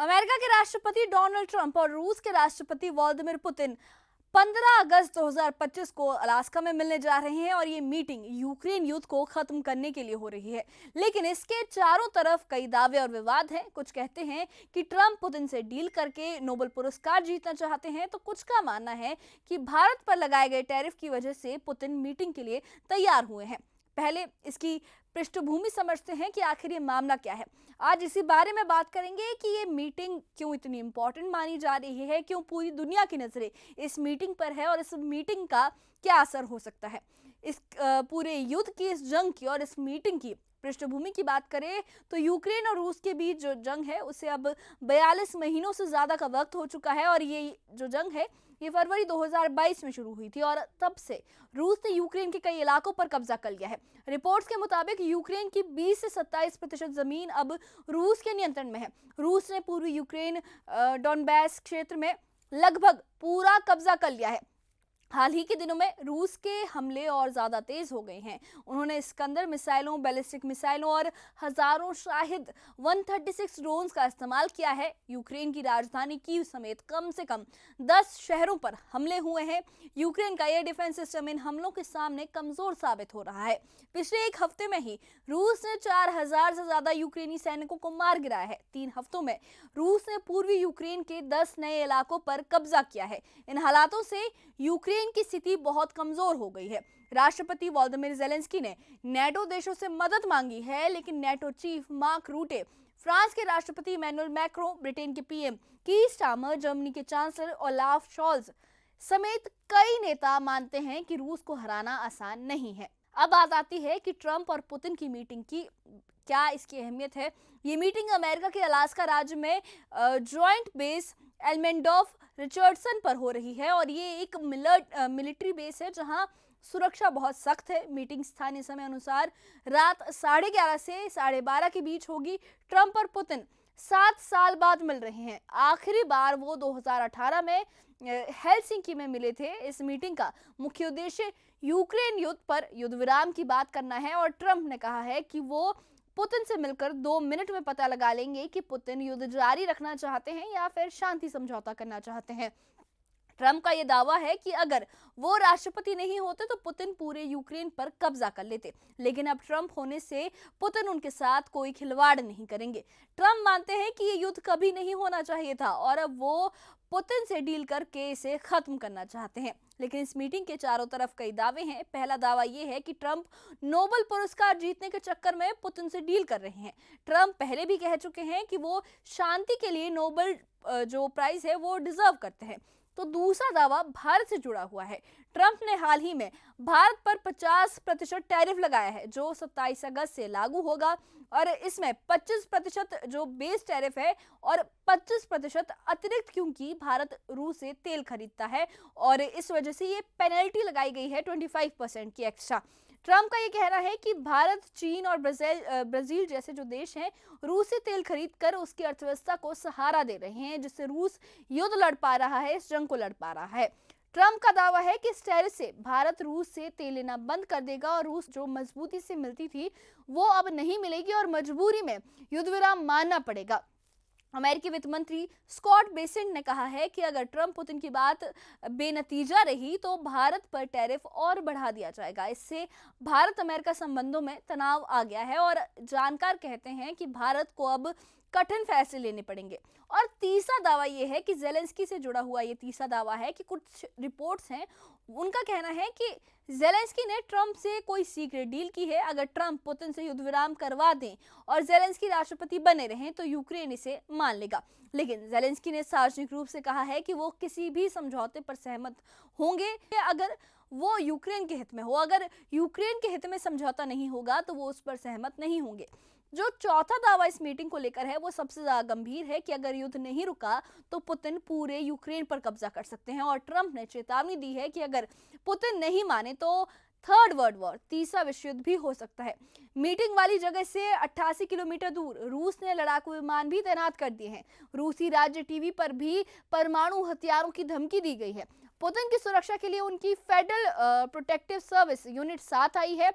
America के राष्ट्रपति Donald Trump और रूस के राष्ट्रपति व्लादिमीर पुतिन 15 अगस्त 2025 को अलास्का में मिलने जा रहे हैं और ये मीटिंग यूक्रेन युद्ध को खत्म करने के लिए हो रही है। लेकिन इसके चारों तरफ कई दावे और विवाद हैं। कुछ कहते हैं कि ट्रंप पुतिन से डील करके नोबेल पुरस्कार जीतना चाहते हैं, तो कुछ का मानना है कि भारत पर लगाए गए टैरिफ की वजह से पुतिन मीटिंग के लिए तैयार हुए हैं। पहले इसकी पृष्ठभूमि समझते हैं कि आखिर ये मामला क्या है। आज इसी बारे में बात करेंगे कि ये मीटिंग क्यों इतनी इंपॉर्टेंट मानी जा रही है, क्यों पूरी दुनिया की नजरें इस मीटिंग पर है और इस मीटिंग का क्या असर हो सकता है। इस पूरे युद्ध की, इस जंग की और इस मीटिंग की पृष्ठभूमि की बात करें तो यूक्रेन और रूस के बीच जो जंग है उसे अब 42 महीनों से ज्यादा का वक्त हो चुका है और ये जो जंग है ये फरवरी 2022 में शुरू हुई थी और तब से रूस ने यूक्रेन के कई इलाकों पर कब्जा कर लिया है। रिपोर्ट्स के मुताबिक यूक्रेन की 20 से 27% जमीन अब रूस के नियंत्रण में है। रूस ने पूर्वी यूक्रेन डोनबास क्षेत्र में लगभग पूरा कब्जा कर लिया है। हाल ही के दिनों में रूस के हमले और ज्यादा तेज हो गए हैं। उन्होंने इस्कंदर मिसाइलों, बैलिस्टिक मिसाइलों और हजारों शाहिद 136 ड्रोन्स का इस्तेमाल किया है। यूक्रेन की राजधानी कीव समेत कम से कम 10 शहरों पर हमले हुए हैं। यूक्रेन का एयर डिफेंस सिस्टम इन हमलों के सामने कमजोर साबित हो रहा है। पिछले एक हफ्ते में ही रूस ने 4000 से ज्यादा यूक्रेनी सैनिकों को मार गिराया है। 3 हफ्तों में रूस ने पूर्वी यूक्रेन के 10 नए इलाकों पर कब्जा किया है। इन हालातों से यूक्रेन की स्थिति बहुत कमजोर हो गई है। राष्ट्रपति व्लादिमीर ज़ेलेंस्की ने नेटो देशों से मदद मांगी है, लेकिन नेटो चीफ मार्क रूटे, फ्रांस के राष्ट्रपति इमैनुअल मैक्रों, ब्रिटेन के पीएम कीर स्टारमर, जर्मनी के चांसलर ओलाफ शॉल्ज समेत कई नेता मानते हैं कि रूस को हराना आसान नहीं है। अब बात आती है कि ट्रंप और पुतिन की मीटिंग की क्या इसकी अहमियत है। ये मीटिंग अमेरिका के अलास्का राज्य में जॉइंट बेस एल्मेंडोफ रिचर्डसन पर हो रही है और ये एक मिलिट्री बेस है जहां सुरक्षा बहुत सख्त है। मीटिंग स्थानीय समय अनुसार रात 11:30 से 12:30 के बीच होगी। ट्रंप और पुतिन 7 साल बाद मिल रहे हैं। आखिरी बार वो 2018 में हेलसिंकी में मिले थे। इस मीटिंग का मुख्य उद्देश्य यूक्रेन युद्ध पर युद्ध विराम की बात करना है और ट्रंप ने कहा है कि वो पुतिन से मिलकर 2 मिनट में पता लगा लेंगे कि पुतिन युद्ध जारी रखना चाहते हैं या फिर शांति समझौता करना चाहते हैं। ट्रंप का यह दावा है कि अगर वो राष्ट्रपति नहीं होते तो पुतिन पूरे यूक्रेन पर कब्जा कर लेते, लेकिन अब ट्रंप होने से पुतिन उनके साथ कोई खिलवाड़ नहीं करेंगे। ट्रंप मानते हैं कि ये युद्ध कभी नहीं होना चाहिए था और अब वो पुतिन से डील करके इसे खत्म करना चाहते हैं। लेकिन इस मीटिंग के चारों तरफ कई दावे हैं। पहला दावा यह है कि ट्रंप नोबेल पुरस्कार जीतने के चक्कर में पुतिन से डील कर रहे हैं। ट्रंप पहले भी कह चुके हैं कि वो शांति के लिए नोबेल जो प्राइज है वो डिजर्व करते हैं। तो दूसरा दावा भारत से जुड़ा हुआ है। ट्रंप ने हाल ही में भारत पर 50% टैरिफ लगाया है जो 27 अगस्त से लागू होगा और इसमें 25% जो बेस टैरिफ है और 25% अतिरिक्त, क्योंकि भारत रूस से तेल खरीदता है और इस वजह से ये पेनल्टी लगाई गई है 25% की एक्स्ट्रा। ट्रंप का ये कहना है कि भारत, चीन और ब्राजील जैसे जो देश हैं रूस से तेल खरीदकर उसकी अर्थव्यवस्था को सहारा दे रहे हैं, जिससे रूस युद्ध लड़ पा रहा है, इस जंग को लड़ पा रहा है। ट्रंप का दावा है कि इस टैरिफ से भारत रूस से तेल लेना बंद कर देगा और रूस जो मजबूती से मिलती थी वो अब नहीं मिलेगी और मजबूरी में युद्ध विराम मानना पड़ेगा। अमेरिकी वित्त मंत्री स्कॉट बेसेंट ने कहा है कि अगर ट्रंप पुतिन की बात बेनतीजा रही तो भारत पर टैरिफ और बढ़ा दिया जाएगा। इससे भारत अमेरिका संबंधों में तनाव आ गया है और जानकार कहते हैं कि भारत को अब कठिन फैसले लेने पड़ेंगे। और तीसरा दावा यह है कि ज़ेलेंस्की से जुड़ा हुआ ये तीसरा दावा है कि कुछ रिपोर्ट्स हैं, उनका कहना है कि ज़ेलेंस्की ने ट्रंप से कोई सीक्रेट डील की है। अगर ट्रंप पुतिन से युद्ध विराम करवा दें और ज़ेलेंस्की राष्ट्रपति बने रहें तो यूक्रेन इसे मान लेगा। लेकिन ज़ेलेंस्की ने सार्वजनिक रूप से कहा है कि वो किसी भी समझौते पर सहमत होंगे अगर वो यूक्रेन के हित में हो। अगर यूक्रेन के हित में समझौता नहीं होगा तो वो उस पर सहमत नहीं होंगे। जो चौथा दावा इस मीटिंग को लेकर है वो सबसे ज्यादा गंभीर है कि अगर युद्ध नहीं रुका तो पुतिन पूरे यूक्रेन पर कब्जा कर सकते हैं और ट्रंप ने चेतावनी दी है कि अगर पुतिन नहीं माने तो थर्ड वर्ल्ड वॉर, तीसरा विश्व युद्ध भी हो सकता है। मीटिंग वाली जगह से 88 किलोमीटर दूर रूस ने लड़ाकू विमान भी तैनात कर दिए हैं। रूसी राज्य टीवी पर भी परमाणु हथियारों की धमकी दी गई है। पुतिन की सुरक्षा के लिए उनकी फेडरल प्रोटेक्टिव सर्विस यूनिट साथ आई है।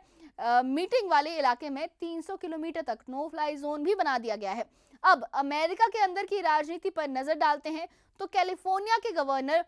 मीटिंग वाले इलाके में 300 किलोमीटर तक नो फ्लाई जोन भी बना दिया गया है। अब अमेरिका के अंदर की राजनीति पर नजर डालते हैं तो कैलिफोर्निया के गवर्नर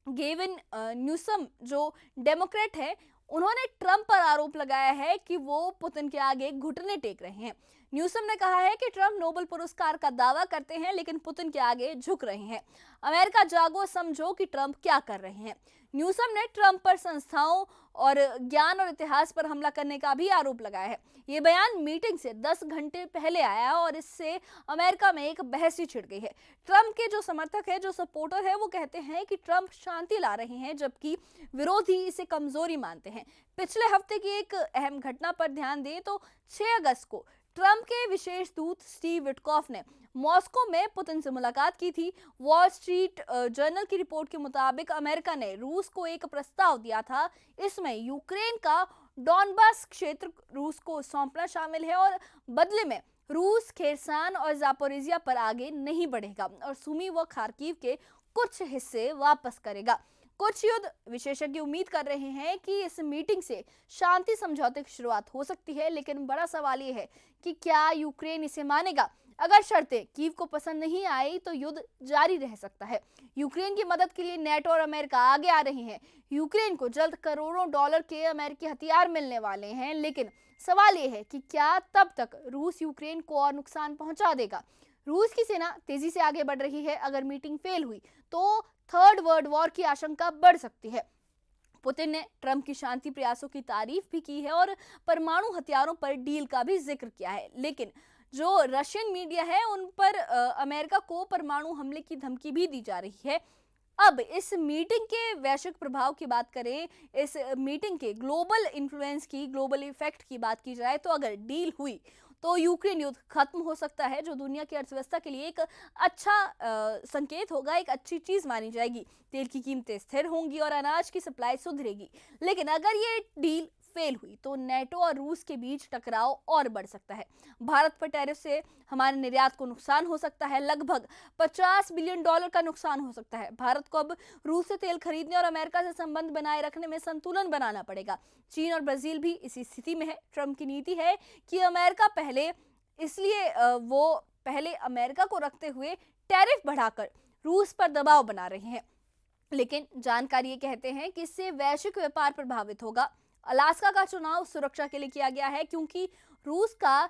गेविन न्यूसम जो डेमोक्रेट है, उन्होंने ट्रंप पर आरोप लगाया है कि वो पुतिन के आगे घुटने टेक रहे हैं। न्यूसम ने कहा है कि ट्रंप नोबेल पुरस्कार का दावा करते हैं लेकिन पुतिन के आगे झुक रहे हैं। अमेरिका जागो, समझो कि ट्रंप क्या कर रहे हैं। न्यूसम ने ट्रंप पर संस्थाओं और ज्ञान और इतिहास पर हमला करने का भी आरोप लगाया है। ये बयान मीटिंग से 10 घंटे पहले आया और इससे अमेरिका में एक बहस ही छिड़ गई है। ट्रंप के जो समर्थक है, जो सपोर्टर है, वो कहते हैं कि ट्रंप शांति ला रहे हैं, जबकि विरोधी इसे कमजोरी मानते हैं। पिछले हफ्ते की एक अहम घटना पर ध्यान दें तो 6 अगस्त को ट्रंप के विशेष दूत स्टीव विटकॉफ ने मॉस्को में पुतिन से मुलाकात की थी। वॉल स्ट्रीट जर्नल की रिपोर्ट के मुताबिक अमेरिका ने रूस को एक प्रस्ताव दिया था। इसमें यूक्रेन का डॉनबास क्षेत्र रूस को सौंपना शामिल है और बदले में रूस खेरसान और जापोरिजिया पर आगे नहीं बढ़ेगा और सुमी व खार्किव के कुछ हिस्से वापस करेगा। कुछ युद्ध विशेषज्ञ उम्मीद कर रहे हैं कि इस मीटिंग से शांति समझौते की शुरुआत हो सकती है, लेकिन बड़ा सवाल यह है कि क्या यूक्रेन इसे मानेगा। अगर शर्तें कीव को पसंद नहीं आई तो युद्ध जारी रह सकता है। यूक्रेन की मदद के लिए नेटो और अमेरिका आगे आ रहे हैं। यूक्रेन को जल्द करोड़ों डॉलर के अमेरिकी हथियार मिलने वाले हैं, लेकिन सवाल यह है कि क्या तब तक रूस यूक्रेन को और नुकसान पहुंचा देगा। रूस की सेना तेजी से आगे बढ़ रही है। अगर मीटिंग फेल हुई तो थर्ड वर्ल्ड वॉर की आशंका बढ़ सकती है। पुतिन ने ट्रंप की शांति प्रयासों की तारीफ भी की है और परमाणु हथियारों पर डील का भी जिक्र किया है, लेकिन जो रशियन मीडिया है उन पर अमेरिका को परमाणु हमले की धमकी भी दी जा रही है। अब इस मीटिंग के वैश्विक प्रभाव की बात करें, इस मीटिंग के ग्लोबल इन्फ्लुएंस की, ग्लोबल इफेक्ट की बात की जाए तो अगर डील हुई तो यूक्रेन युद्ध खत्म हो सकता है, जो दुनिया की अर्थव्यवस्था के लिए एक अच्छा संकेत होगा, एक अच्छी चीज मानी जाएगी। तेल की कीमतें स्थिर होंगी और अनाज की सप्लाई सुधरेगी। लेकिन अगर ये डील फेल हुई तो नेटो और रूस के बीच टकराव और बढ़ सकता है। भारत पर टैरिफ से हमारे निर्यात को नुकसान हो सकता है, लगभग $50 बिलियन का नुकसान हो सकता है। भारत को अब रूस से तेल खरीदने और अमेरिका से संबंध बनाए रखने में संतुलन बनाना पड़ेगा। चीन और ब्राजील भी इसी स्थिति में है। ट्रंप की नीति है कि अमेरिका पहले, इसलिए वो पहले अमेरिका को रखते हुए टैरिफ बढ़ाकर रूस पर दबाव बना रहे हैं। लेकिन जानकारी ये कहते हैं कि इससे वैश्विक व्यापार प्रभावित होगा। अलास्का का चुनाव सुरक्षा के लिए किया गया है क्योंकि रूस का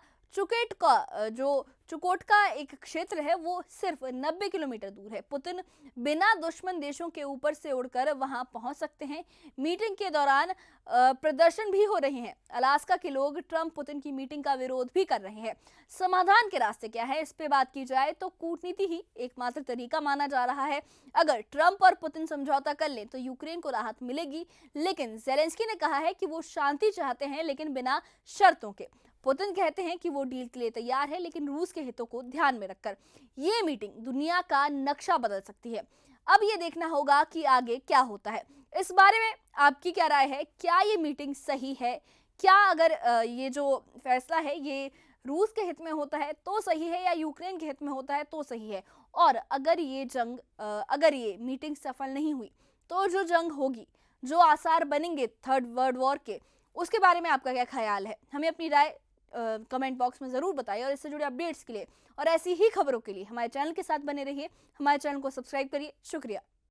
चुकोटका एक क्षेत्र है, वो सिर्फ 90 किलोमीटर दूर है। पुतिन बिना दुश्मन देशों के ऊपर से उड़कर वहां पहुंच सकते हैं। मीटिंग के दौरान प्रदर्शन भी हो रहे हैं। अलास्का के लोग ट्रंप पुतिन की मीटिंग का विरोध भी कर रहे हैं। समाधान के रास्ते क्या है, इस पे बात की जाए तो कूटनीति ही एकमात्र तरीका माना जा रहा है। अगर ट्रंप और पुतिन समझौता कर ले तो यूक्रेन को राहत मिलेगी, लेकिन जेलेंस्की ने कहा है कि वो शांति चाहते हैं लेकिन बिना शर्तों के। पुतिन कहते हैं कि वो डील के लिए तैयार है, लेकिन रूस के हितों को ध्यान में रखकर। ये मीटिंग दुनिया का नक्शा बदल सकती है। अब ये देखना होगा कि आगे क्या होता है। इस बारे में आपकी क्या राय है? क्या ये मीटिंग सही है? क्या अगर ये जो फैसला है ये रूस के हित में होता है तो सही है, या यूक्रेन के हित में होता है तो सही है? और अगर ये मीटिंग सफल नहीं हुई तो जो जंग होगी, जो आसार बनेंगे थर्ड वर्ल्ड वॉर के, उसके बारे में आपका क्या ख्याल है? हमें अपनी राय कमेंट बॉक्स में ज़रूर बताइए और इससे जुड़े अपडेट्स के लिए और ऐसी ही खबरों के लिए हमारे चैनल के साथ बने रहिए। हमारे चैनल को सब्सक्राइब करिए। शुक्रिया।